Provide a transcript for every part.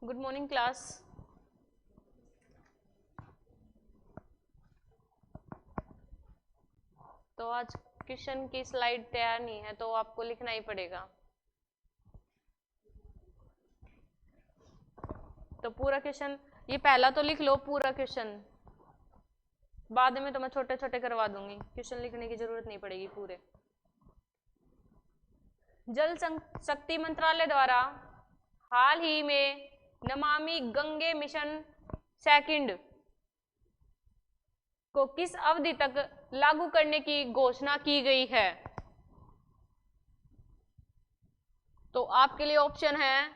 Good morning class. तो आज question की स्लाइड तैयार नहीं है तो आपको लिखना ही पड़ेगा। तो पूरा क्वेश्चन ये पहला तो लिख लो पूरा क्वेश्चन, बाद में तो मैं छोटे छोटे करवा दूंगी, क्वेश्चन लिखने की जरूरत नहीं पड़ेगी पूरे। जल शक्ति मंत्रालय द्वारा हाल ही में नमामि गंगे मिशन सेकंड को किस अवधि तक लागू करने की घोषणा की गई है? तो आपके लिए ऑप्शन है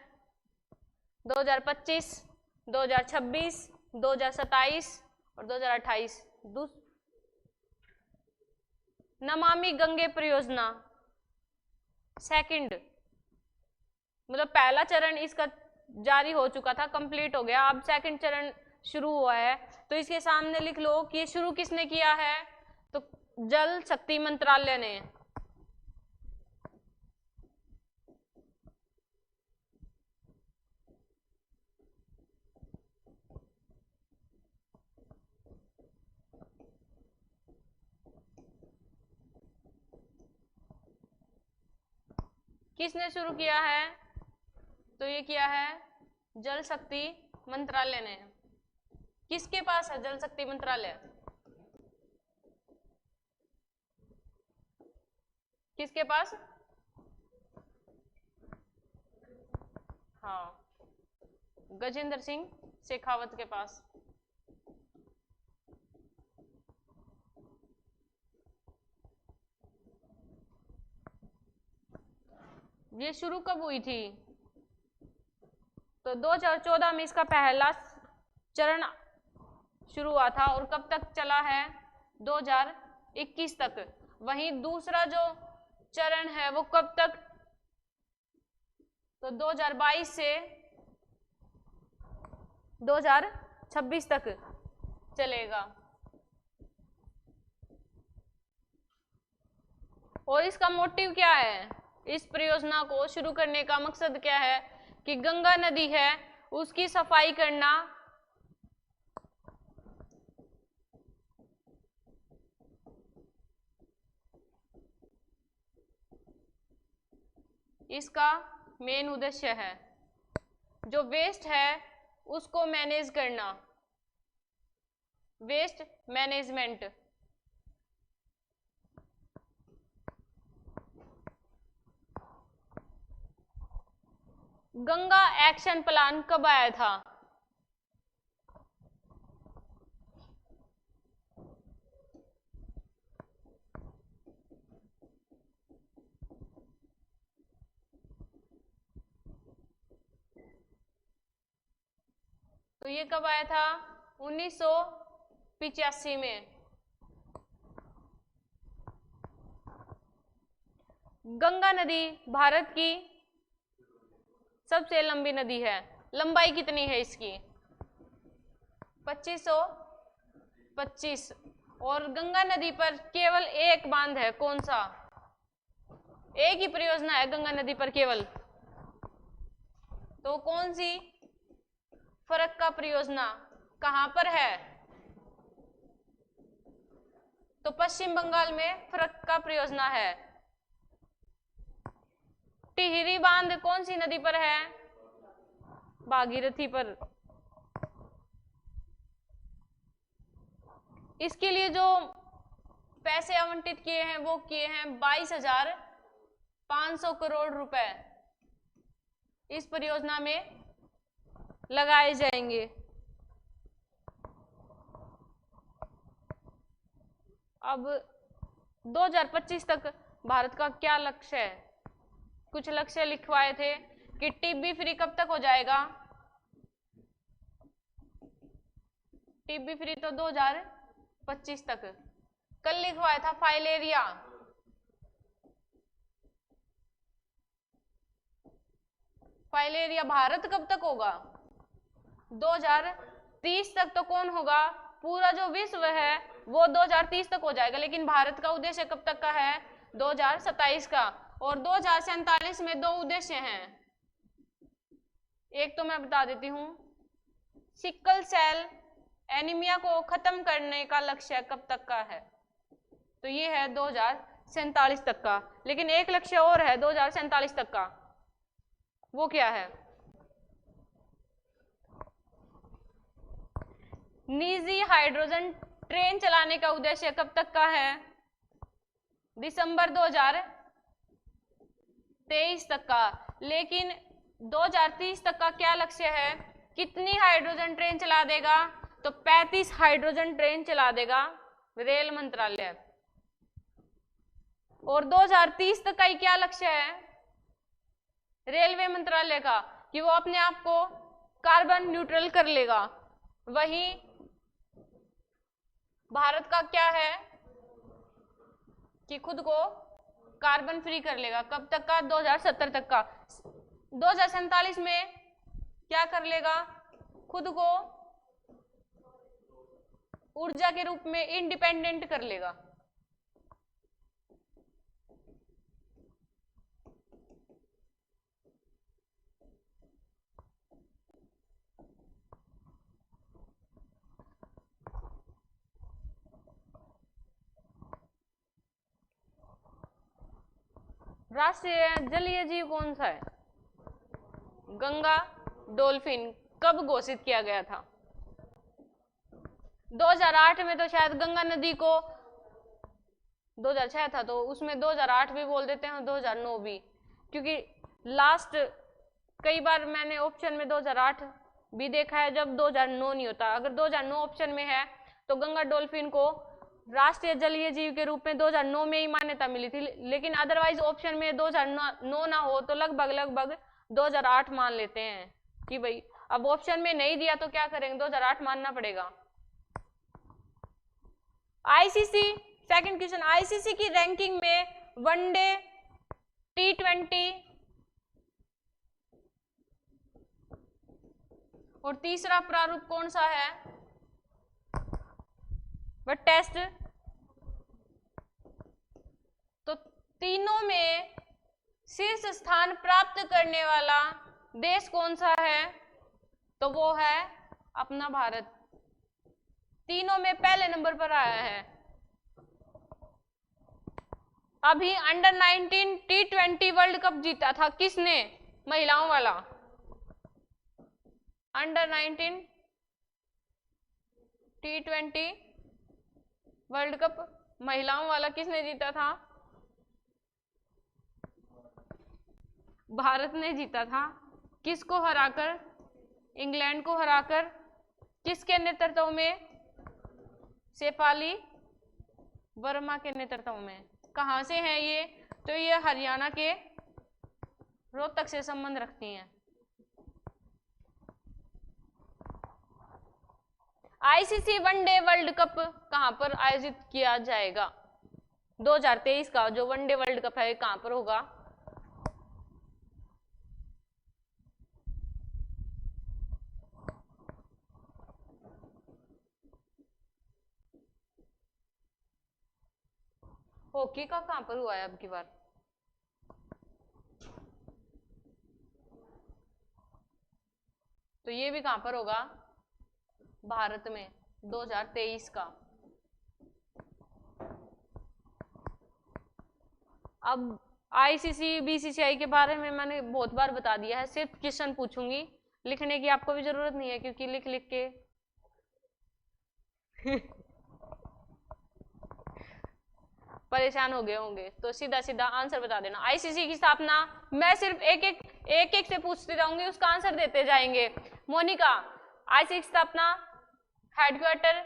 2025, 2026, 2027 और 2028। नमामि गंगे परियोजना सेकंड मतलब पहला चरण इसका जारी हो चुका था, कंप्लीट हो गया, अब सेकंड चरण शुरू हुआ है। तो इसके सामने लिख लो कि ये शुरू किसने किया है? तो जल शक्ति मंत्रालय ने। किसने शुरू किया है? तो ये किया है जल शक्ति मंत्रालय ने। किसके पास है जल शक्ति मंत्रालय? किसके पास? हाँ, गजेंद्र सिंह शेखावत के पास। ये शुरू कब हुई थी? तो 2014 में इसका पहला चरण शुरू हुआ था और कब तक चला है? 2021 तक। वहीं दूसरा जो चरण है वो कब तक? तो 2022 से 2026 तक चलेगा। और इसका मोटिव क्या है? इस परियोजना को शुरू करने का मकसद क्या है? कि गंगा नदी है उसकी सफाई करना, इसका मेन उद्देश्य है। जो वेस्ट है उसको मैनेज करना, waste management. Ganga action plan कब आया था? तो ये कब आया था? 1985 में। गंगा नदी भारत की सबसे लंबी नदी है। लंबाई कितनी है इसकी? 2525। और गंगा नदी पर केवल एक बांध है, कौन सा? एक ही परियोजना है गंगा नदी पर केवल। तो कौन सी? फरक्का परियोजना। कहां पर है? तो पश्चिम बंगाल में फरक्का परियोजना है। टिहरी बांध कौन सी नदी पर है? भागीरथी पर। इसके लिए जो पैसे आवंटित किए हैं वो किए हैं 22,500 करोड़ रुपए इस परियोजना में लगाए जाएंगे। अब 2025 तक भारत का क्या लक्ष्य है? कुछ लक्ष्य लिखवाए थे कि टीबी फ्री कब तक हो जाएगा? टीबी फ्री तो 2025 तक। कल लिखवाया था फाइलेरिया। फाइलेरिया भारत कब तक होगा? 2030 तक। तो कौन होगा? पूरा जो विश्व है वो 2030 तक हो जाएगा, लेकिन भारत का उद्देश्य कब तक का है? 2027 का। और 2047 में दो उद्देश्य हैं, एक तो मैं बता देती हूँ, सिकल सेल एनीमिया को खत्म करने का लक्ष्य कब तक का है? तो ये है 2047 तक का। लेकिन एक लक्ष्य और है 2047 तक का, वो क्या है? निजी हाइड्रोजन ट्रेन चलाने का उद्देश्य कब तक का है? दिसंबर 2023 तक का। लेकिन 2030 तक का क्या लक्ष्य है? कितनी हाइड्रोजन ट्रेन चला देगा? तो 35 हाइड्रोजन ट्रेन चला देगा रेल मंत्रालय। और 2030 तक का ही क्या लक्ष्य है रेलवे मंत्रालय का? कि वो अपने आप को कार्बन न्यूट्रल कर लेगा। वही भारत का क्या है कि खुद को कार्बन फ्री कर लेगा। कब तक का? 2070 तक का। 2047 में क्या कर लेगा? खुद को ऊर्जा के रूप में इंडिपेंडेंट कर लेगा। राष्ट्रीय जलीय जीव कौन सा है? गंगा डॉल्फिन। कब घोषित किया गया था? 2008 में। तो शायद गंगा नदी को 2006 था, तो उसमें 2008 भी बोल देते हैं, 2009 भी, क्योंकि लास्ट कई बार मैंने ऑप्शन में 2008 भी देखा है जब 2009 नहीं होता। अगर 2009 ऑप्शन में है तो गंगा डॉल्फिन को राष्ट्रीय जलीय जीव के रूप में 2009 में ही मान्यता मिली थी। लेकिन अदरवाइज ऑप्शन में 2009 ना हो तो लगभग 2008 मान लेते हैं कि भाई अब ऑप्शन में नहीं दिया तो क्या करेंगे, 2008 मानना पड़ेगा। आईसीसी, सेकंड क्वेश्चन, आईसीसी की रैंकिंग में वनडे, T20 और तीसरा प्रारूप कौन सा है? वह टेस्ट। तो तीनों में शीर्ष स्थान प्राप्त करने वाला देश कौन सा है? तो वो है अपना भारत। तीनों में पहले नंबर पर आया है। अभी अंडर 19 T20 वर्ल्ड कप जीता था किसने? महिलाओं वाला। अंडर 19 T20 वर्ल्ड कप महिलाओं वाला किसने जीता था? भारत ने जीता था। किसको हराकर? इंग्लैंड को हराकर। किसके नेतृत्व में? शेफाली वर्मा के नेतृत्व में। कहां से है ये? तो ये हरियाणा के रोहतक से संबंध रखती हैं। आईसीसी वनडे वर्ल्ड कप कहां पर आयोजित किया जाएगा? 2023 का जो वनडे वर्ल्ड कप है कहां पर होगा? हॉकी का कहां पर हुआ है अब की बार? तो ये भी कहां पर होगा? भारत में 2023 का। अब आईसीसी बीसीसीआई के बारे में मैंने बहुत बार बता दिया है, सिर्फ क्वेश्चन पूछूंगी, लिखने की आपको भी जरूरत नहीं है क्योंकि लिख लिख के परेशान हो गए होंगे। तो सीधा सीधा आंसर बता देना। आईसीसी की स्थापना, मैं सिर्फ एक एक से पूछती जाऊंगी, उसका आंसर देते जाएंगे। मोनिका, आईसीसी की स्थापना, हेडक्वार्टर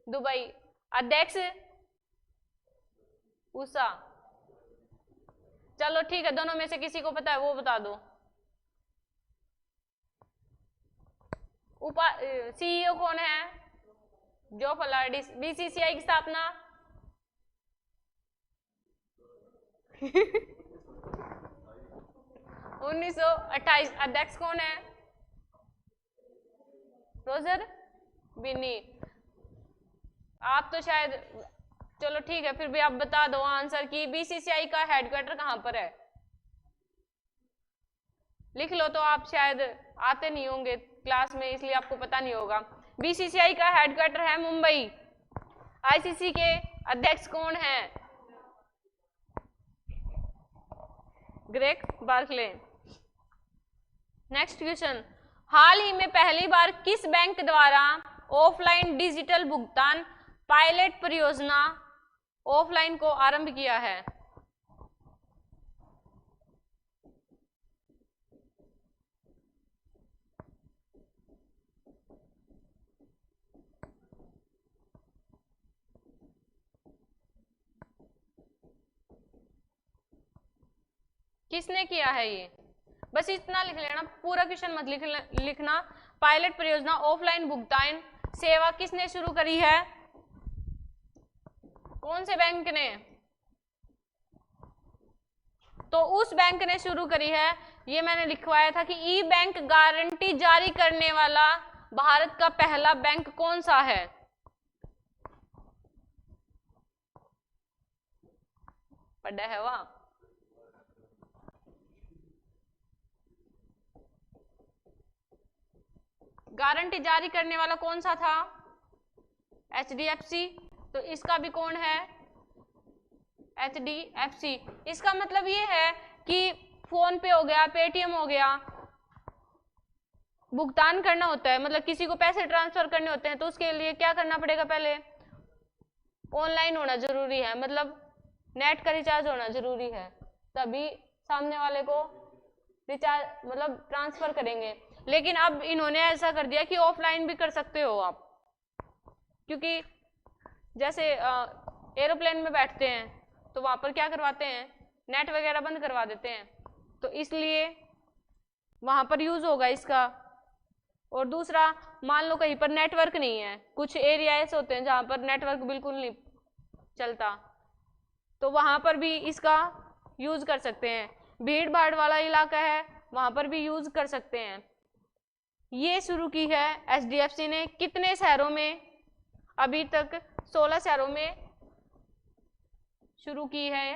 दुबई, अध्यक्ष उषा। चलो ठीक है, दोनों में से किसी को पता है वो बता दो। सीईओ कौन है? जो फलाडिस। बीसीसीआई की स्थापना 1928। अध्यक्ष कौन है? रोजर बिनी। आप तो शायद, चलो ठीक है, फिर भी आप बता दो आंसर कि बीसीसीआई का हेडक्वार्टर कहां पर है। लिख लो, तो आप शायद आते नहीं होंगे क्लास में, इसलिए आपको पता नहीं होगा। बीसीसीआई का हेडक्वार्टर है मुंबई। आईसीसी के अध्यक्ष कौन है? Greg Barclay. नेक्स्ट क्वेश्चन, हाल ही में पहली बार किस बैंक द्वारा ऑफलाइन डिजिटल भुगतान पायलट परियोजना ऑफलाइन को आरंभ किया है? किसने किया है ये? बस इतना लिख लेना, पूरा क्वेश्चन मत लिखना। पायलट परियोजना ऑफलाइन भुगतान सेवा किसने शुरू करी है? कौन से बैंक ने? तो उस बैंक ने शुरू करी है। ये मैंने लिखवाया था कि ई बैंक गारंटी जारी करने वाला भारत का पहला बैंक कौन सा है? पढ़ा है वहां? गारंटी जारी करने वाला कौन सा था? HDFC। तो इसका भी कौन है? HDFC। इसका मतलब ये है कि फोन पे हो गया, पेटीएम हो गया, भुगतान करना होता है, मतलब किसी को पैसे ट्रांसफर करने होते हैं, तो उसके लिए क्या करना पड़ेगा? पहले ऑनलाइन होना जरूरी है, मतलब नेट का रिचार्ज होना जरूरी है, तभी सामने वाले को रिचार्ज मतलब ट्रांसफर करेंगे। लेकिन अब इन्होंने ऐसा कर दिया कि ऑफलाइन भी कर सकते हो आप, क्योंकि जैसे एरोप्लेन में बैठते हैं तो वहां पर क्या करवाते हैं? नेट वगैरह बंद करवा देते हैं, तो इसलिए वहां पर यूज होगा इसका। और दूसरा, मान लो कहीं पर नेटवर्क नहीं है, कुछ एरिया ऐसे होते हैं जहां पर नेटवर्क बिल्कुल नहीं चलता, तो वहां पर भी इसका यूज कर सकते हैं। भीड़ भाड़ वाला इलाका है, वहां पर भी यूज कर सकते हैं। ये शुरू की है HDFC ने। कितने शहरों में? अभी तक 16 शहरों में शुरू की है।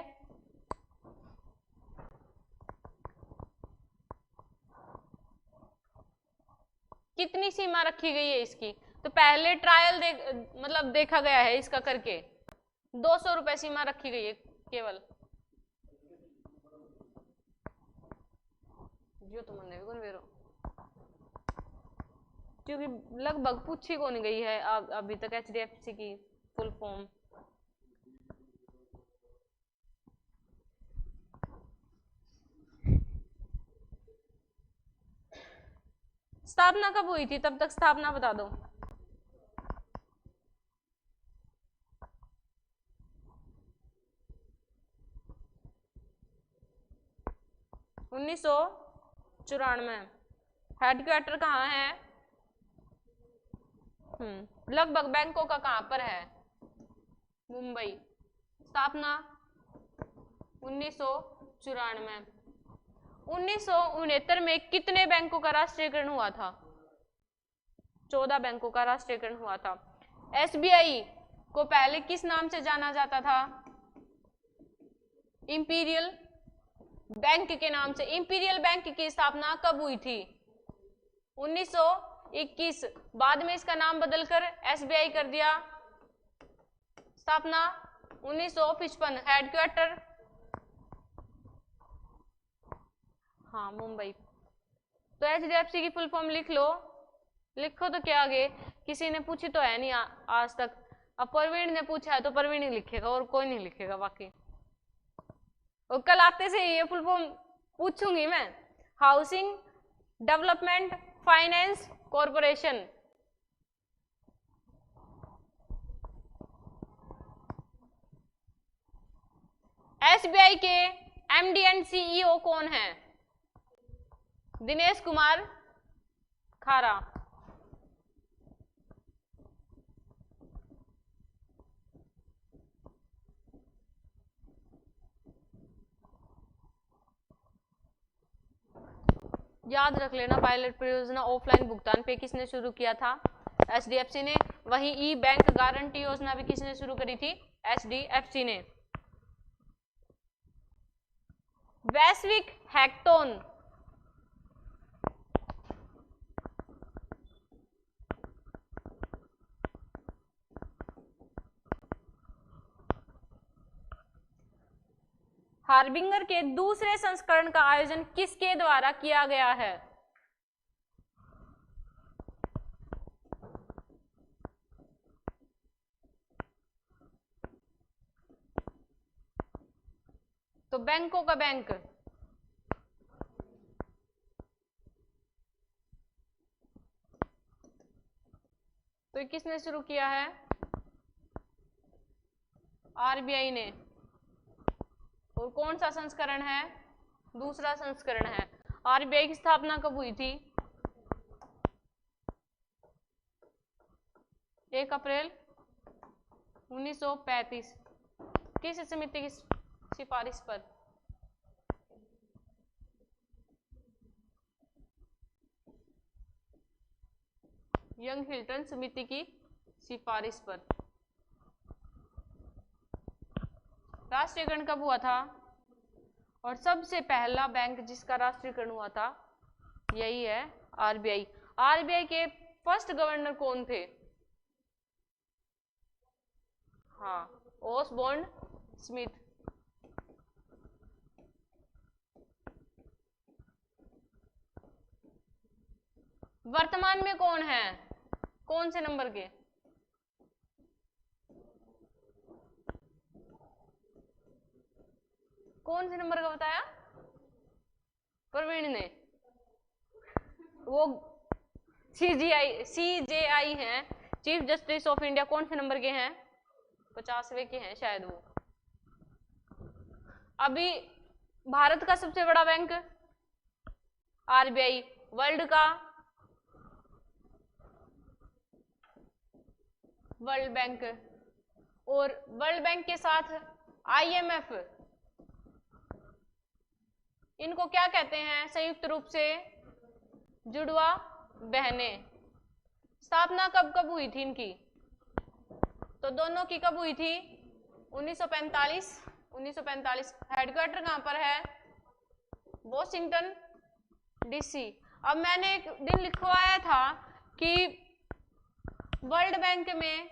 कितनी सीमा रखी गई है इसकी? तो पहले ट्रायल मतलब देखा गया है इसका करके, 200 रुपए सीमा रखी गई है केवल। जो तो मन कौन वेरो, क्योंकि लगभग पूछी कौन गई है अभी तक HDFC की फुल फॉर्म। स्थापना कब हुई थी? तब तक स्थापना बता दो। उन्नीस सौ 94। हेडक्वार्टर कहाँ है? लगभग बैंकों का कहाँ पर है? मुंबई। स्थापना 1994। 1969 में कितने बैंकों का राष्ट्रीयकरण हुआ था? 14 बैंकों का राष्ट्रीयकरण हुआ था। SBI को पहले किस नाम से जाना जाता था? इंपीरियल बैंक के नाम से। इंपीरियल बैंक की स्थापना कब हुई थी? 1921। बाद में इसका नाम बदलकर SBI कर दिया। स्थापना 1955। हेडक्वार्टर हाँ मुंबई। तो HDFC की फुल फॉर्म लिख लो। लिखो तो क्या आगे, किसी ने पूछी तो है नहीं आज तक। अब प्रवीण ने पूछा है तो प्रवीण ही लिखेगा और कोई नहीं लिखेगा बाकी। और कल आते से ये फुल फॉर्म पूछूंगी मैं। Housing development finance corporation. SBI के MD एंड CEO कौन है? दिनेश कुमार खारा। याद रख लेना, पायलट परियोजना ऑफलाइन भुगतान पे किसने शुरू किया था? HDFC ने। वहीं ई बैंक गारंटी योजना भी किसने शुरू करी थी? HDFC ने। वैश्विक हैकेथॉन हार्बिंगर के दूसरे संस्करण का आयोजन किसके द्वारा किया गया है? तो बैंकों का बैंक, तो ये किसने शुरू किया है? आरबीआई ने। और कौन सा संस्करण है? दूसरा संस्करण है। आरबीआई की स्थापना कब हुई थी? 1 अप्रैल 1935। किस समिति की सिफारिश पर? यंग हिल्टन समिति की सिफारिश पर। राष्ट्रीयकरण कब हुआ था? और सबसे पहला बैंक जिसका राष्ट्रीयकरण हुआ था यही है आरबीआई। आरबीआई के फर्स्ट गवर्नर कौन थे? हाँ, ओसबोर्न स्मिथ। वर्तमान में कौन है? कौन से नंबर के? कौन से नंबर का बताया? प्रवीण ने। वो सीजेआई हैं, चीफ जस्टिस ऑफ इंडिया। कौन से नंबर के हैं? 50वें के हैं शायद वो। अभी भारत का सबसे बड़ा बैंक आरबीआई, वर्ल्ड का वर्ल्ड बैंक, और वर्ल्ड बैंक के साथ आईएमएफ, इनको क्या कहते हैं संयुक्त रूप से? जुड़वा बहनें। स्थापना कब कब हुई थी इनकी? तो दोनों की कब हुई थी? 1945। हेडक्वार्टर कहां पर है? Washington DC. अब मैंने एक दिन लिखवाया था कि वर्ल्ड बैंक में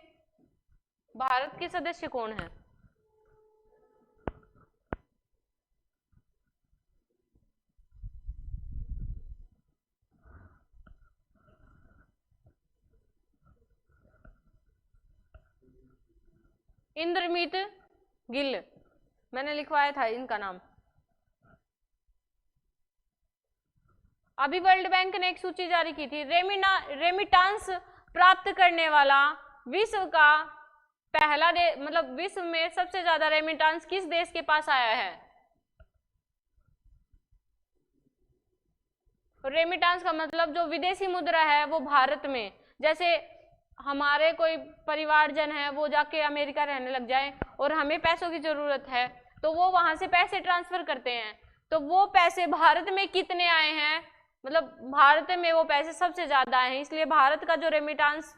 भारत के सदस्य कौन है? इंद्रमीत गिल, मैंने लिखवाया था इनका नाम। अभी वर्ल्ड बैंक ने एक सूची जारी की थी, रेमिटांस प्राप्त करने वाला विश्व का पहला देश, मतलब विश्व में सबसे ज्यादा रेमिटांस किस देश के पास आया है? रेमिटांस का मतलब जो विदेशी मुद्रा है वो भारत में, जैसे हमारे कोई परिवारजन है वो जाके अमेरिका रहने लग जाए और हमें पैसों की जरूरत है तो वो वहां से पैसे ट्रांसफर करते हैं, तो वो पैसे भारत में कितने आए हैं? मतलब भारत में वो पैसे सबसे ज्यादा आए हैं, इसलिए भारत का जो रेमिटांस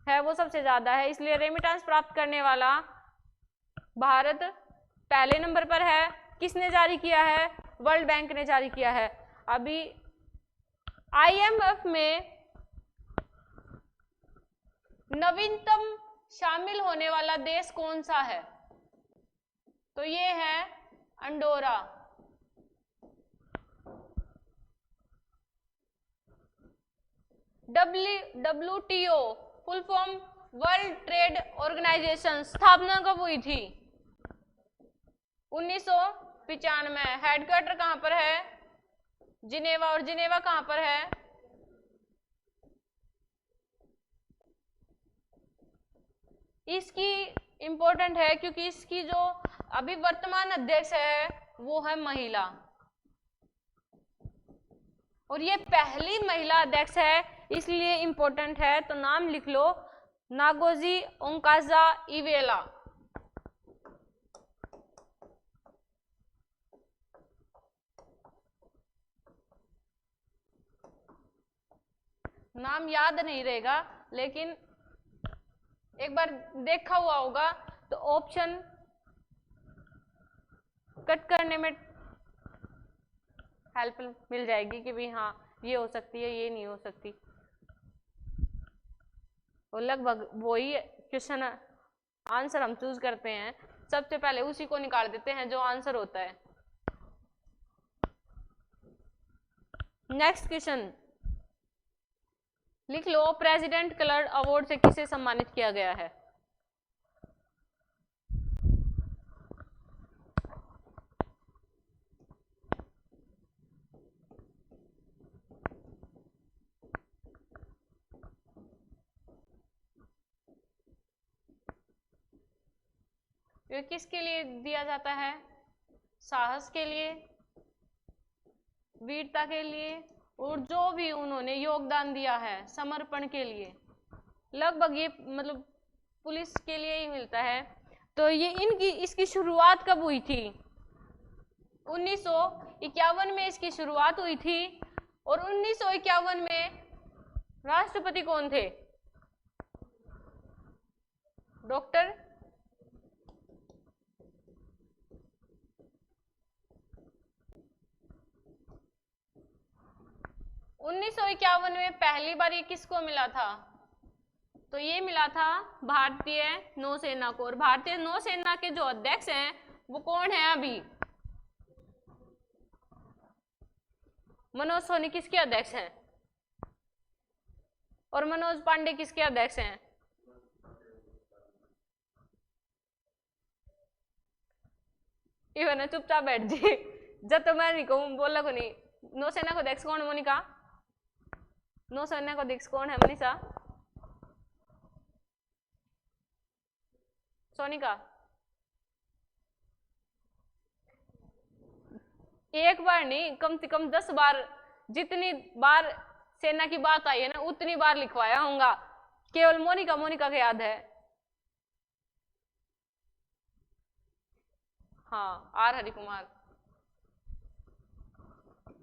है वो सबसे ज्यादा है, इसलिए रेमिटांस प्राप्त करने वाला भारत पहले नंबर पर है। किसने जारी किया है? वर्ल्ड बैंक ने जारी किया है। अभी आईएमएफ में नवीनतम शामिल होने वाला देश कौन सा है? तो ये है Andorra. WTO full form world trade organisation, स्थापना कब हुई थी? 1995। हेडक्वार्टर कहां पर है? जिनेवा। और जिनेवा कहां पर है? इसकी इंपॉर्टेंट है क्योंकि इसकी जो अभी वर्तमान अध्यक्ष है वो है महिला, और ये पहली महिला अध्यक्ष है इसलिए इंपॉर्टेंट है, तो नाम लिख लो, नागोजी ओंकाजा-इवेला। नाम याद नहीं रहेगा लेकिन एक बार देखा हुआ होगा तो ऑप्शन कट करने में हेल्प मिल जाएगी कि भाई हाँ ये हो सकती है, ये नहीं हो सकती, और लगभग वही क्वेश्चन आंसर हम चूज करते हैं, सबसे पहले उसी को निकाल देते हैं जो आंसर होता है। नेक्स्ट क्वेश्चन लिख लो, प्रेसिडेंट कलर अवार्ड से किसे सम्मानित किया गया है? ये किसके लिए दिया जाता है? साहस के लिए, वीरता के लिए, और जो भी उन्होंने योगदान दिया है समर्पण के लिए। लगभग ये मतलब पुलिस के लिए ही मिलता है। तो ये इसकी शुरुआत कब हुई थी? 1951 में इसकी शुरुआत हुई थी। और 1951 में राष्ट्रपति कौन थे? डॉक्टर 1951 में पहली बार ये किसको मिला था? तो ये मिला था भारतीय नौसेना को। और भारतीय नौसेना के जो अध्यक्ष हैं वो कौन है अभी? मनोज सोनी किसके अध्यक्ष हैं? और मनोज पांडे किसके अध्यक्ष हैं? इवन चुपचाप बैठ जी, जब तो मैं नहीं कहूँ बोला को नहीं। नौसेना को अध्यक्ष कौन? मोनिका। नौसेना को अध्यक्ष कौन है? मनीषा, सोनिका। एक बार नहीं, कम से कम 10 बार, जितनी बार सेना की बात आई है ना उतनी बार लिखवाया होगा। केवल मोनिका को याद है। हाँ, आर हरि कुमार।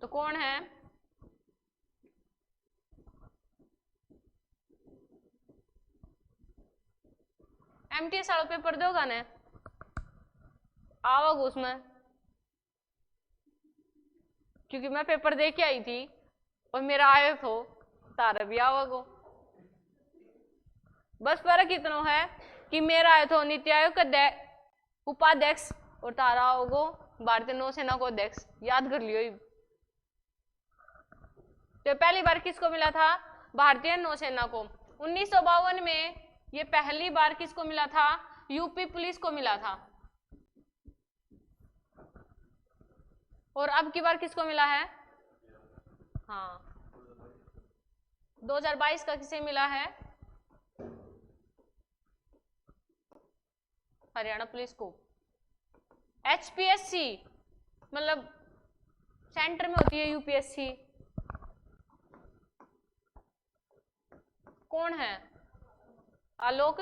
तो कौन है? MTS वाला पेपर दोगा ने? आओगे उसमें? क्योंकि मैं पेपर दे के आई थी और मेरा आया तो तारा भी आओगो। बस फर्क इतना है कि मेरा आया तो नीति आयोग का उपाध्यक्ष और तारा आओगो भारतीय नौसेना को अध्यक्ष। याद कर लियो। तो पहली बार किसको मिला था? भारतीय नौसेना को। 1952 में ये पहली बार किसको मिला था? यूपी पुलिस को मिला था। और अब की बार किसको मिला है? हाँ, 2022 का किसे मिला है? हरियाणा पुलिस को। HPSC मतलब सेंटर में होती है UPSC। कौन है? आलोक।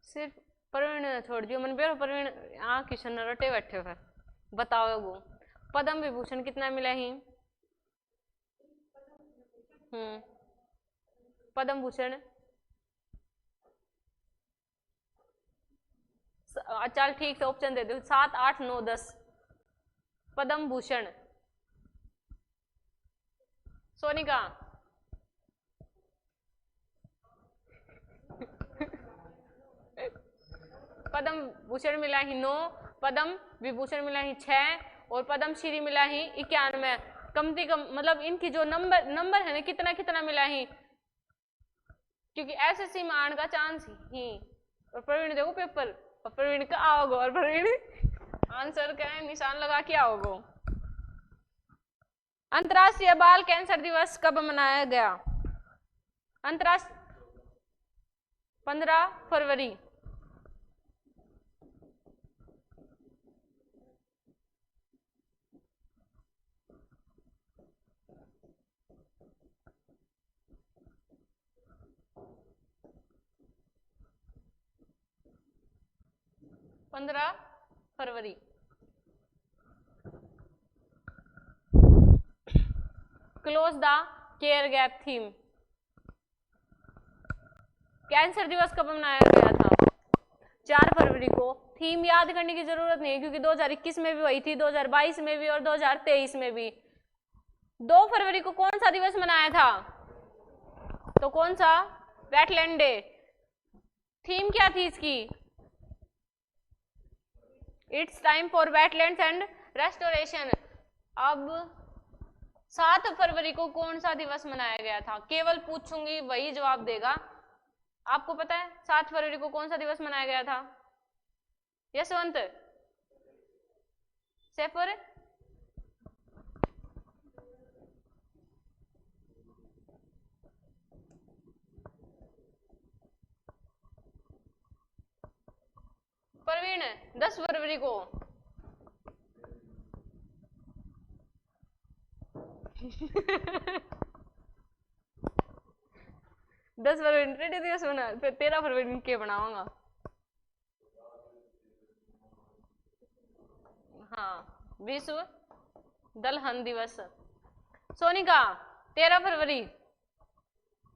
सिर्फ प्रवीण छोड़ दियो मन पे। प्रवीण यहाँ किशन रटे बैठे फिर बताओ वो पद्म विभूषण कितना मिला ही? पद्म भूषण चल ठीक से ऑप्शन दे दो। 7, 8, 9, 10 पद्म भूषण। सोनिका पद्म भूषण मिला ही 9, पद्म विभूषण मिला ही 6 और पद्म श्री मिला ही 91। कम से कम मतलब इनकी जो नंबर है ना कितना कितना मिला ही, क्योंकि SSC में आने का चांस ही। और प्रवीण देखो पेपर और प्रवीण का आओगे और प्रवीण आंसर करें निशान लगा के आओगे। अंतर्राष्ट्रीय बाल कैंसर दिवस कब मनाया गया? अंतर्राष्ट्रीय 15 फरवरी। Close the care gap theme. Cancer दिवस कब मनाया गया था? 4 फरवरी को। थीम याद करने की जरूरत नहीं है क्योंकि 2021 में भी वही थी, 2022 में भी और 2023 में भी। 2 फरवरी को कौन सा दिवस मनाया था? तो कौन सा? Wetland day. थीम क्या थी इसकी? It's time for wetlands and restoration. अब 7 फरवरी को कौन सा दिवस मनाया गया था? केवल पूछूंगी वही जवाब देगा। आपको पता है 7 फरवरी को कौन सा दिवस मनाया गया था? यशवंत सेफर? प्रवीण 10 फरवरी को। 10 फरवरी रेडियो दिवस बना, फिर 13 फरवरी के बनाऊंगा। हाँ, विश्व दलहन दिवस। सोनिका 13 फरवरी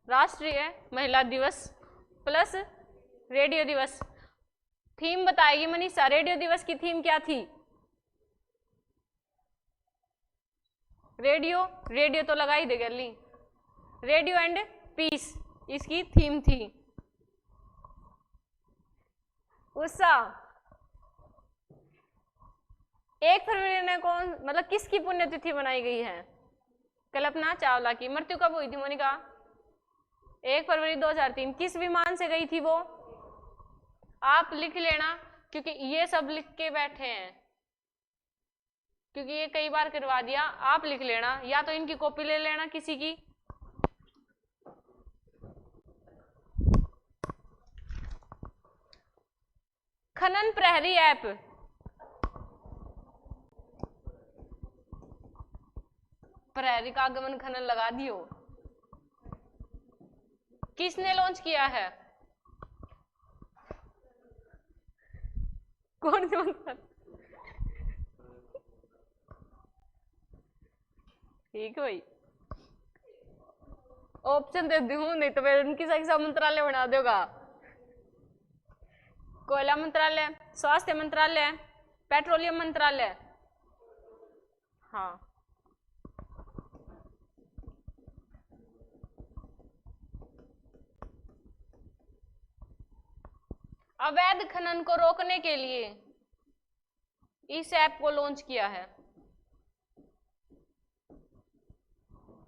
राष्ट्रीय महिला दिवस प्लस रेडियो दिवस। थीम बताएगी मनीषा, रेडियो दिवस की थीम क्या थी? रेडियो, रेडियो तो लगा ही दे गली। रेडियो एंड पीस इसकी थीम थी। उषा 1 फरवरी ने कौन, मतलब किसकी पुण्यतिथि बनाई गई है? कल्पना चावला की। मृत्यु कब हुई थी मोनिका? 1 फरवरी 2003। किस विमान से गई थी वो? आप लिख लेना, क्योंकि ये सब लिख के बैठे हैं, क्योंकि ये कई बार करवा दिया। आप लिख लेना, या तो इनकी कॉपी ले लेना किसी की। खनन प्रहरी ऐप, प्रहरी का आगमन खनन लगा दियो। किसने लॉन्च किया है? कौन से मंत्र? ठीक है भाई, ऑप्शन दे दूं, नहीं तो फिर उनकी शिक्षा मंत्रालय बना दोगा। कोयला मंत्रालय, स्वास्थ्य मंत्रालय, पेट्रोलियम मंत्रालय। हाँ, अवैध खनन को रोकने के लिए इस ऐप को लॉन्च किया है।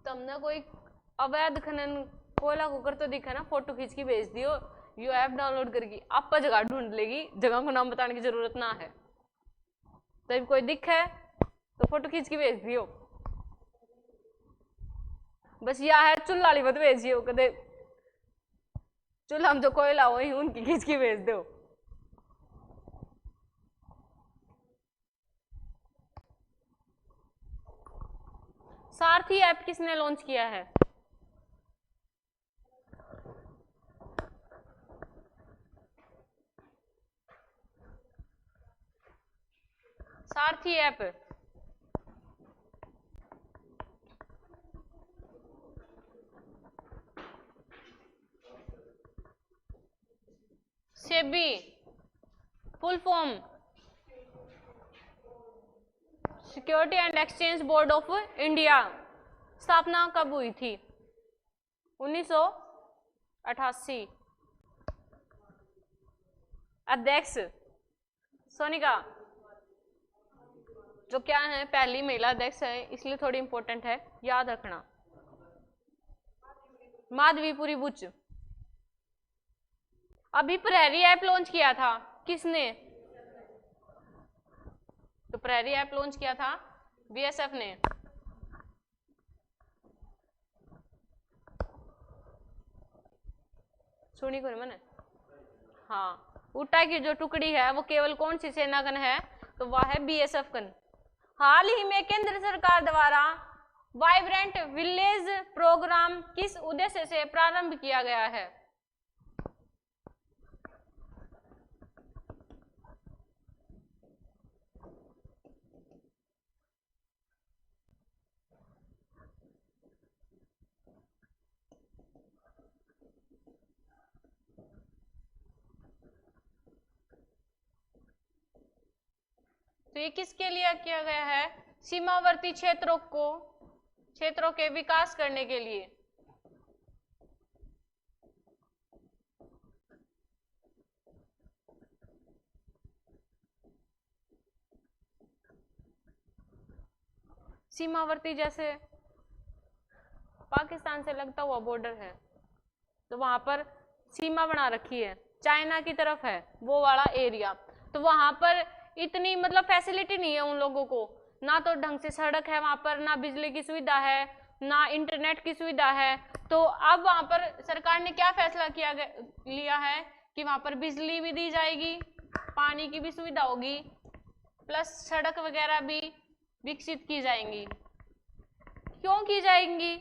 तुमने कोई अवैध खनन कोयला को करते दिखा ना, फोटो खींच के भेज दियो, यो ऐप डाउनलोड करके आप जगह ढूंढ लेगी, जगह को नाम बताने की जरूरत ना है। तो कोई दिखे तो फोटो खींच के भेज दियो। बस यह है, चूल्हा वाली मत भेजियो, कदे चूल्हा में जो कोयला वही उनकी खींच के भेज दो। सारथी ऐप किसने लॉन्च किया है? सारथी app SEBI full form security and exchange board of India. स्थापना कब हुई थी? 1988। अध्यक्ष सोनिका जो क्या है, पहली महिला अध्यक्ष है, इसलिए थोड़ी इंपॉर्टेंट है, याद रखना। माधवीपुरी बुच। अभी प्रहरी ऐप लॉन्च किया था किसने? तो प्रहरी ऐप लॉन्च किया था बीएसएफ ने। सुनी को मैंने? हाँ, उटा की जो टुकड़ी है वो केवल कौन सी सेना गन है? तो वह है बीएसएफ गन। हाल ही में केंद्र सरकार द्वारा वाइब्रेंट विलेज प्रोग्राम किस उद्देश्य से प्रारंभ किया गया है? तो ये किसके लिए किया गया है? सीमावर्ती क्षेत्रों के विकास करने के लिए। सीमावर्ती जैसे पाकिस्तान से लगता हुआ बॉर्डर है तो वहां पर सीमा बना रखी है, चाइना की तरफ है वो वाला एरिया, तो वहां पर इतनी मतलब फैसिलिटी नहीं है उन लोगों को, ना तो ढंग से सड़क है वहां पर, ना बिजली की सुविधा है, ना इंटरनेट की सुविधा है। तो अब वहां पर सरकार ने क्या फैसला लिया है कि वहां पर बिजली भी दी जाएगी, पानी की भी सुविधा होगी, प्लस सड़क वगैरह भी विकसित की जाएंगी। क्यों की जाएंगी?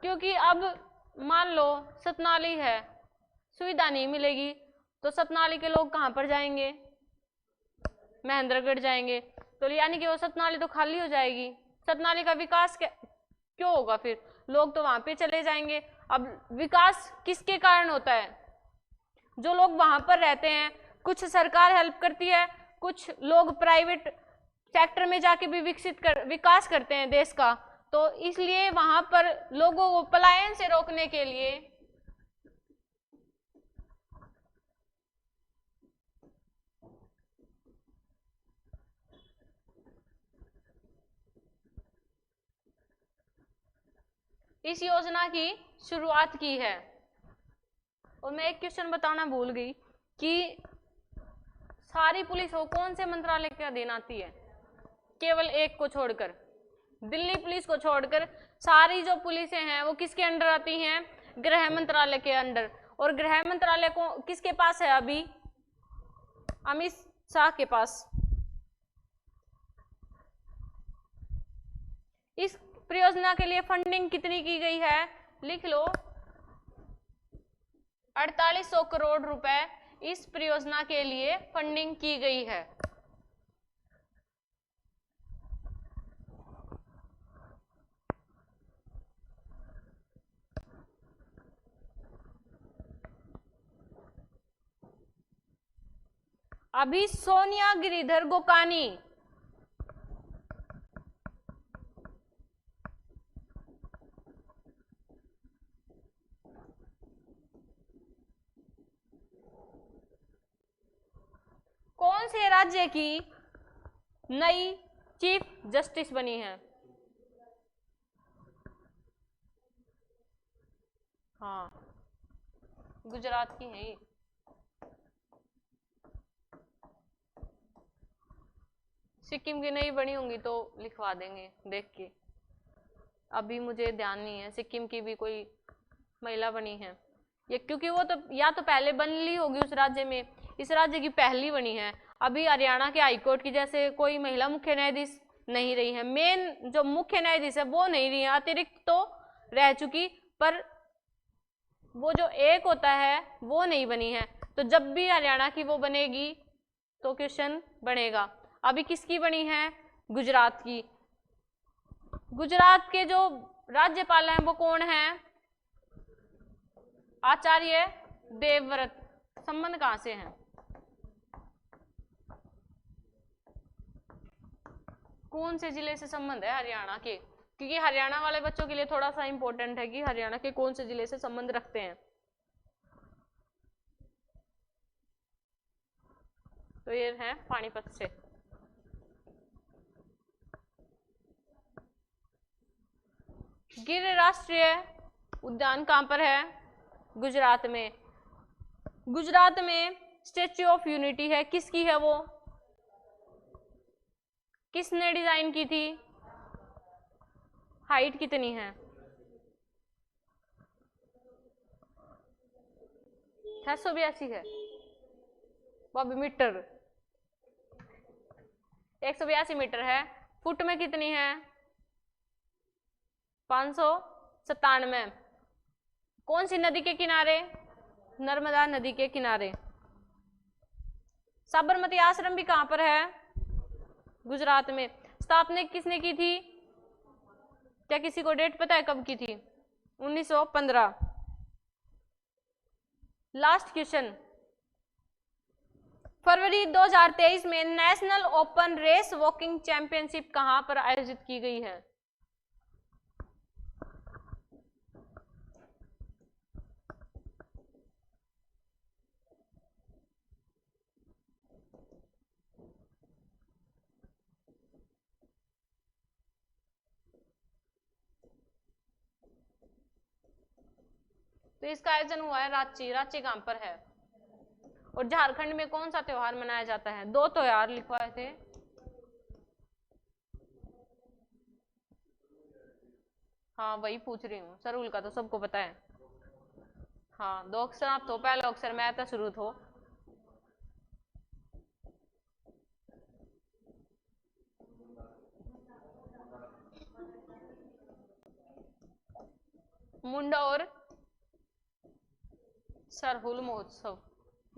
क्योंकि अब मान लो सतनाली है, सुविधा नहीं मिलेगी तो सतनाली के लोग कहाँ पर जाएंगे? महेंद्रगढ़ जाएंगे, तो यानी कि वो सतनाली तो खाली हो जाएगी। सतनाली का विकास क्यों होगा? फिर लोग तो वहां पे चले जाएंगे। अब विकास किसके कारण होता है? जो लोग वहां पर रहते हैं, कुछ सरकार हेल्प करती है, कुछ लोग प्राइवेट सेक्टर में जाके भी विकास करते हैं देश का। तो इसलिए वहां पर लोगों को पलायन से रोकने के लिए इस योजना की शुरुआत की है। और मैं एक क्वेश्चन बताना भूल गई कि सारी पुलिस को कौन से मंत्रालय के अधीन आती है? केवल एक को छोड़कर, दिल्ली पुलिस को छोड़कर सारी जो पुलिसें हैं वो किसके अंडर आती हैं? गृह मंत्रालय के अंडर। और गृह मंत्रालय को किसके पास है अभी? अमित शाह के पास। इस परियोजना के लिए फंडिंग कितनी की गई है? लिख लो, 4800 करोड़ रुपए इस परियोजना के लिए फंडिंग की गई है। अभी सोनिया गिरिधर गोकानी कौन से राज्य की नई चीफ जस्टिस बनी है? हाँ, गुजरात की है। सिक्किम की नहीं बनी होंगी तो लिखवा देंगे देख के, अभी मुझे ध्यान नहीं है सिक्किम की भी कोई महिला बनी है ये, क्योंकि वो तो या तो पहले बन ली होगी उस राज्य में, इस राज्य की पहली बनी है। अभी हरियाणा के हाईकोर्ट की जैसे कोई महिला मुख्य न्यायाधीश नहीं रही है, मेन जो मुख्य न्यायाधीश है वो नहीं रही है, अतिरिक्त तो रह चुकी, पर वो जो एक होता है वो नहीं बनी है। तो जब भी हरियाणा की वो बनेगी तो क्वेश्चन बनेगा। अभी किसकी बनी है? गुजरात की। गुजरात के जो राज्यपाल हैं वो कौन है? आचार्य देवव्रत। संबंध कहां से है? कौन से जिले से संबंध है हरियाणा के? क्योंकि हरियाणा वाले बच्चों के लिए थोड़ा सा इंपॉर्टेंट है कि हरियाणा के कौन से जिले से संबंध रखते हैं। तो ये है पानीपत से। गिर राष्ट्रीय उद्यान कहां पर है? गुजरात में। गुजरात में स्टैच्यू ऑफ यूनिटी है, किसकी है वो? किसने डिजाइन की थी? हाइट कितनी है? 682 है। वो भी मीटर, 182 मीटर है। फुट में कितनी है? 597। कौन सी नदी के किनारे? नर्मदा नदी के किनारे। साबरमती आश्रम भी कहां पर है? गुजरात में। स्थापना किसने की थी? क्या किसी को डेट पता है कब की थी? 1915। लास्ट क्वेश्चन, फरवरी 2023 में national open race walking championship कहां पर आयोजित की गई है? तो इसका आयोजन हुआ है रांची। रांची कहां पर है? और झारखंड में कौन सा त्योहार मनाया जाता है? 2 त्योहार लिखवाए थे। हाँ वही पूछ रही हूँ, सरूल का तो सबको पता है। हाँ 2 अक्षर आप तो, पहला अक्षर मैं था शुरू थो। मुंडा और सरहुल महोत्सव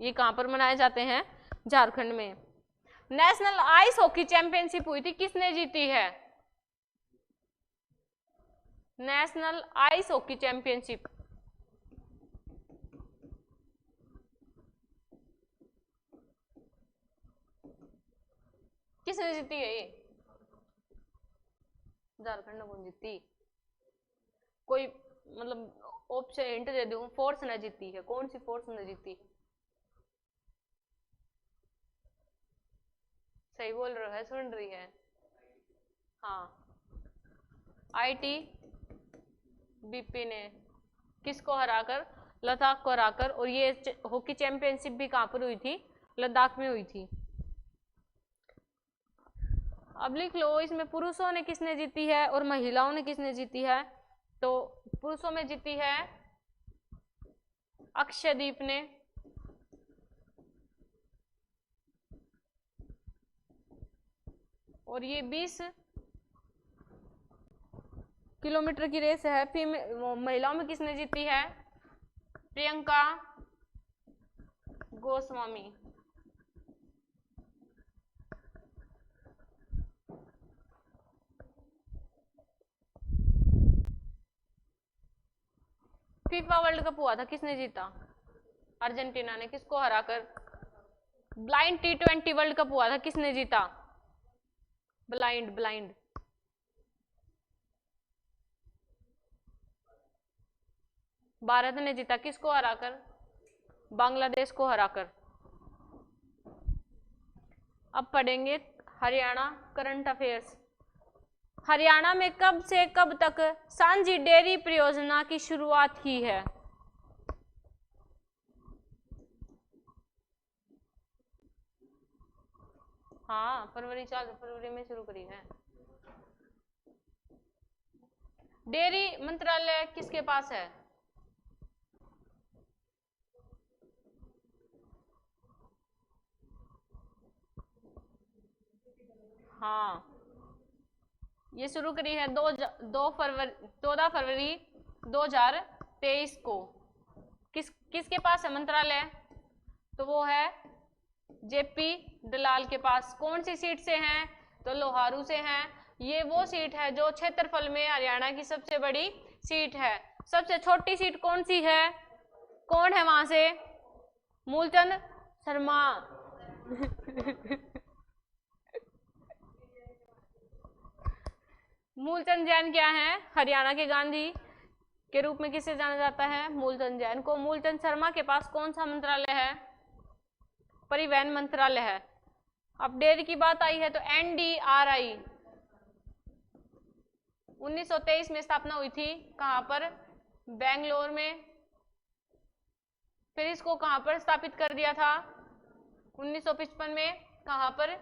ये कहां पर मनाए जाते हैं? झारखंड में। नेशनल आइस हॉकी चैंपियनशिप हुई थी, किसने जीती है? नेशनल आइस हॉकी चैंपियनशिप किसने जीती है? ये झारखंड ने कौन जीती? कोई मतलब ऑप्शन हिंट दे दूं, फोर्स ने जीती है। कौन सी फोर्स ने जीती? सही बोल रहे है, सुन रही है। हाँ आईटी बीपी ने किसको हराकर? लद्दाख को हराकर। और ये हॉकी चैंपियनशिप भी कहां पर हुई थी? लद्दाख में हुई थी। अब लिख लो इसमें पुरुषों ने किसने जीती है और महिलाओं ने किसने जीती है? तो पुरुषों में जीती है अक्षयदीप ने, और ये 20 किलोमीटर की रेस है। महिलाओं में किसने जीती है? Priyanka Goswami. FIFA world cup हुआ था, किसने जीता? अर्जेंटीना ने। किसको हराकर? ब्लाइंड T20 वर्ल्ड कप हुआ था, किसने जीता? ब्लाइंड भारत ने जीता। किसको हराकर? बांग्लादेश को हराकर। अब पढ़ेंगे हरियाणा करंट अफेयर्स। हरियाणा में कब से कब तक सांझी डेयरी परियोजना की शुरुआत की है? हाँ फरवरी में शुरू करी है। डेयरी मंत्रालय किसके पास है? हाँ ये शुरू करी है 14 फरवरी 2023 को। किसके पास है मंत्रालय? तो वो है जेपी दलाल के पास। कौन सी सीट से हैं? तो लोहारू से हैं। ये वो सीट है जो क्षेत्रफल में हरियाणा की सबसे बड़ी सीट है। सबसे छोटी सीट कौन सी है? कौन है वहां से? मूलचंद शर्मा। मूलचंद जैन क्या है? हरियाणा के गांधी के रूप में किसे जाना जाता है? मूलचंद जैन को। मूलचंद शर्मा के पास कौन सा मंत्रालय है? परिवहन मंत्रालय है। अब डेयरी की बात आई है तो NDRI 1923 में स्थापना हुई थी। कहां पर? बेंगलोर में। फिर इसको कहां पर स्थापित कर दिया था? 1955 में। कहां पर?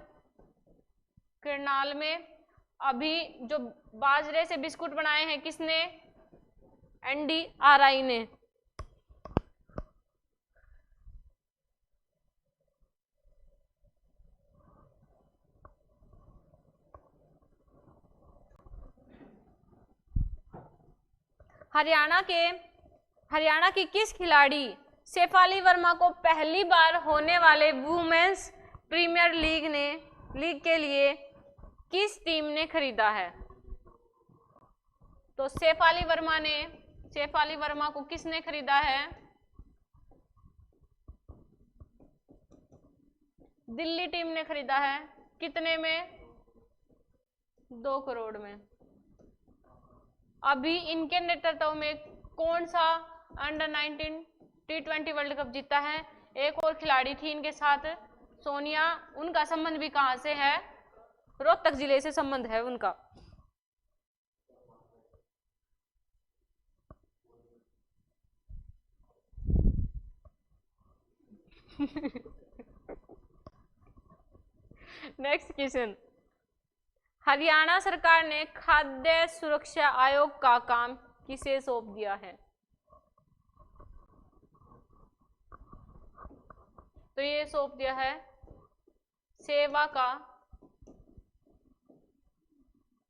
करनाल में। अभी जो बाजरे से बिस्कुट बनाए हैं किसने? NDRI ने। हरियाणा की किस खिलाड़ी शेफाली वर्मा को पहली बार होने वाले वुमेन्स प्रीमियर लीग के लिए किस टीम ने खरीदा है? तो शेफाली वर्मा को किसने खरीदा है? दिल्ली टीम ने खरीदा है। कितने में? 2 करोड़ में। अभी इनके नेतृत्व में कौन सा अंडर-19 T20 वर्ल्ड कप जीता है? एक और खिलाड़ी थी इनके साथ, सोनिया। उनका संबंध भी कहां से है? रोहतक जिले से संबंध है उनका। नेक्स्ट क्वेश्चन, हरियाणा सरकार ने खाद्य सुरक्षा आयोग का काम किसे सौंप दिया है? तो ये सौंप दिया है सेवा का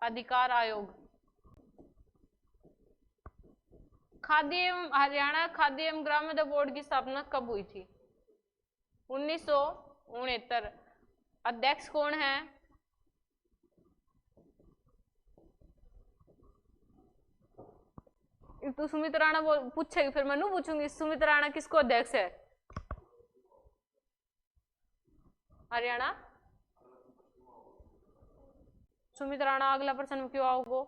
अधिकार आयोग। हरियाणा खाद्य एवं ग्रामोद्योग बोर्ड की स्थापना कब हुई थी? 1969। अध्यक्ष कौन है? तो सुमित राणा पूछेगी, फिर मैं पूछूंगी सुमित राणा किसको अध्यक्ष है? हरियाणा सुमित राणा अगला प्रश्न क्यों आओगे?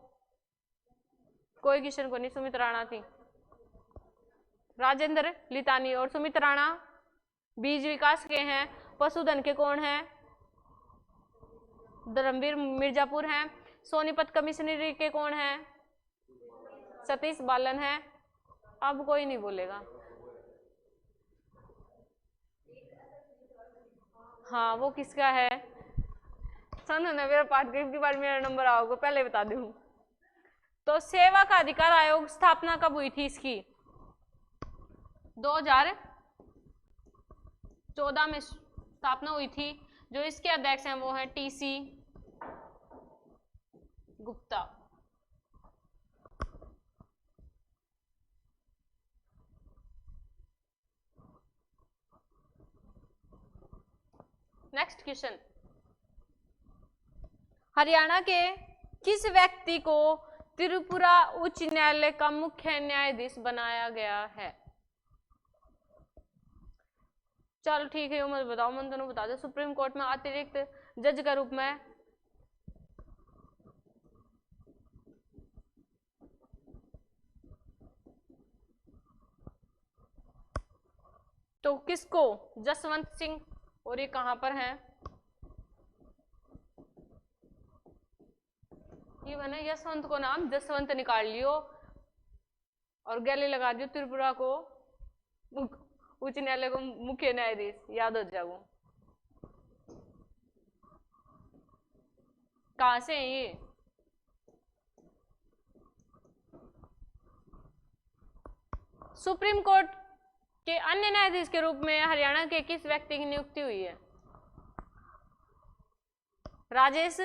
कोई क्वेश्चन को नहीं, सुमित राणा थी। राजेंद्र लितानी और सुमित राणा बीज विकास के हैं। पशुधन के कौन है? धर्मवीर मिर्जापुर हैं। सोनीपत कमिश्नरी के कौन है? सतीश बालन है। अब कोई नहीं बोलेगा। हाँ वो किसका है? सन है मेरा पाठ की बार मेरा नंबर आओगे पहले बता दूं। तो सेवा का अधिकार आयोग स्थापना कब हुई थी इसकी? 2014 में स्थापना हुई थी। जो इसके अध्यक्ष हैं वो है TC Gupta. Next question, Haryana के किस व्यक्ति को त्रिपुरा उच्च न्यायालय का मुख्य न्यायाधीश बनाया गया है? चलो ठीक है, मत बताओ, मन दोनों बता दो। सुप्रीम कोर्ट में अतिरिक्त जज के रूप में तो किसको? जसवंत सिंह। और ये कहां पर है? ये मैंने यशवंत को नाम जसवंत निकाल लियो और गले लगा दियो त्रिपुरा को उच्च न्यायालय को मुख्य न्यायाधीश, याद हो जाओ। कहां से है ये? सुप्रीम कोर्ट के अन्य न्यायाधीश के रूप में हरियाणा के किस व्यक्ति की नियुक्ति हुई है? राजेश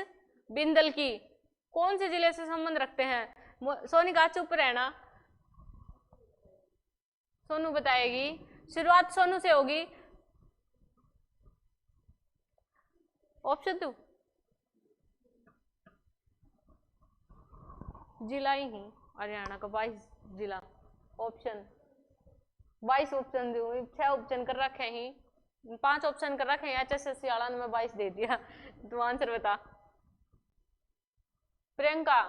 बिंदल की। कौन से जिले से संबंध रखते हैं? सोनिका चुप रहना, सोनू बताएगी। शुरुआत सोनू से होगी। ऑप्शन 2 जिला ही हरियाणा का 22 जिला। ऑप्शन 22 ऑप्शन दूँ, 6 ऑप्शन कर रखे ही, 5 ऑप्शन कर रखे हैं। HSS सियाड़ा ने मैं 22 दे दिया। तू आंसर बता। प्रियंका,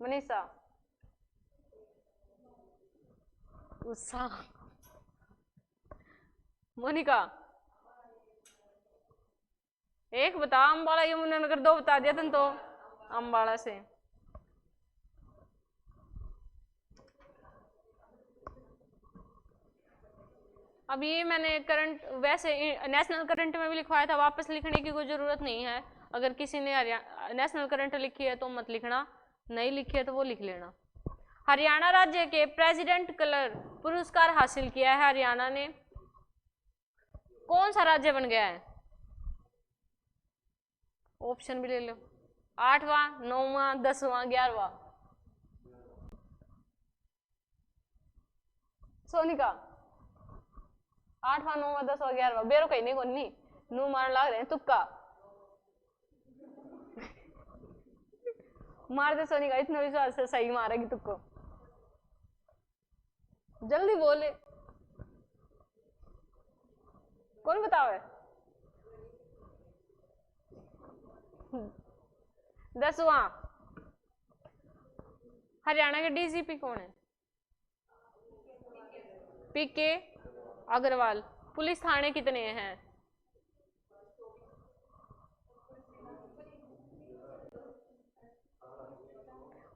मनीषा, उषा, मोनिका। एक बता। अम्बाला यमुनानगर 2 बता दिया तुम तो। अम्बाला से अब ये मैंने करंट, वैसे नेशनल करंट में भी लिखवाया था, वापस लिखने की कोई जरूरत नहीं है। अगर किसी ने नेशनल करंट लिखी है तो मत लिखना, नहीं लिखी है तो वो लिख लेना। हरियाणा राज्य के प्रेसिडेंट कलर पुरस्कार हासिल किया है हरियाणा ने। कौन सा राज्य बन गया है? ऑप्शन भी ले लो। 8वां, 9वां, 10वां, 11वां। सोनिका 8वां, 9वां, 10वां, 11वां। बेरो कहीं नहीं कोनी नू मार लाग रहे हैं तुक्का। मार दे सोनिका, इतना विश्वास से सही मारेगी तुक्को। जल्दी बोले, कौन बताओ है? 10वां। हरियाणा के डीजीपी कौन है? पीके अग्रवाल। पुलिस थाने कितने हैं?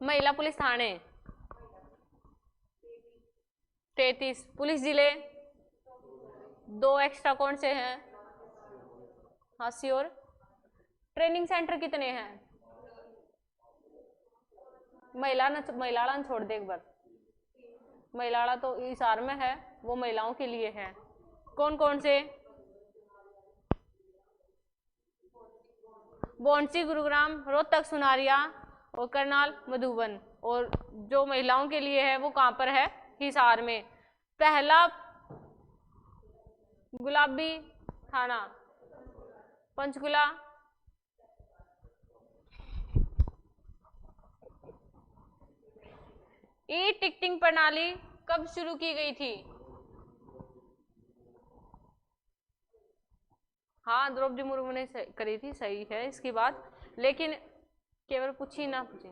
महिला पुलिस थाने 33। पुलिस जिले 2 एक्स्ट्रा कौन से हैं? हाँ श्योर। ट्रेनिंग सेंटर कितने हैं? महिलाड़ा छोड़ दे एक बार, महिलाड़ा तो हिसार में है, वो महिलाओं के लिए है। कौन कौन से? बौंसी गुरुग्राम, रोहतक सुनारिया और करनाल मधुबन। और जो महिलाओं के लिए है वो कहाँ पर है? हिसार में। पहला गुलाबी थाना पंचकुला, ई टिकटिंग प्रणाली कब शुरू की गई थी? हाँ द्रौपदी मुर्मू ने करी थी, सही है इसकी बात, लेकिन केवल पूछी ना पूछी।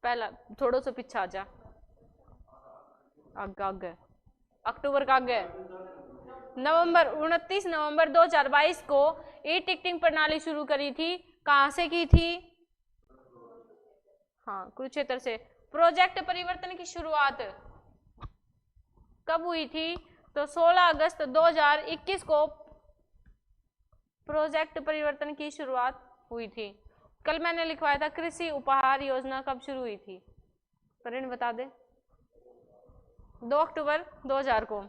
पहला थोड़ा सा पीछे आ जा, आगे अक्टूबर का आगे। 29 नवंबर 2022 को ई टिकटिंग प्रणाली शुरू करी थी। कहां से की थी? हाँ कुरुक्षेत्र से। प्रोजेक्ट परिवर्तन की शुरुआत कब हुई थी? तो 16 अगस्त 2021 को प्रोजेक्ट परिवर्तन की शुरुआत हुई थी। कल मैंने लिखवाया था कृषि उपहार योजना कब शुरू हुई थी? करण बता दे। 2 अक्टूबर 2000 को।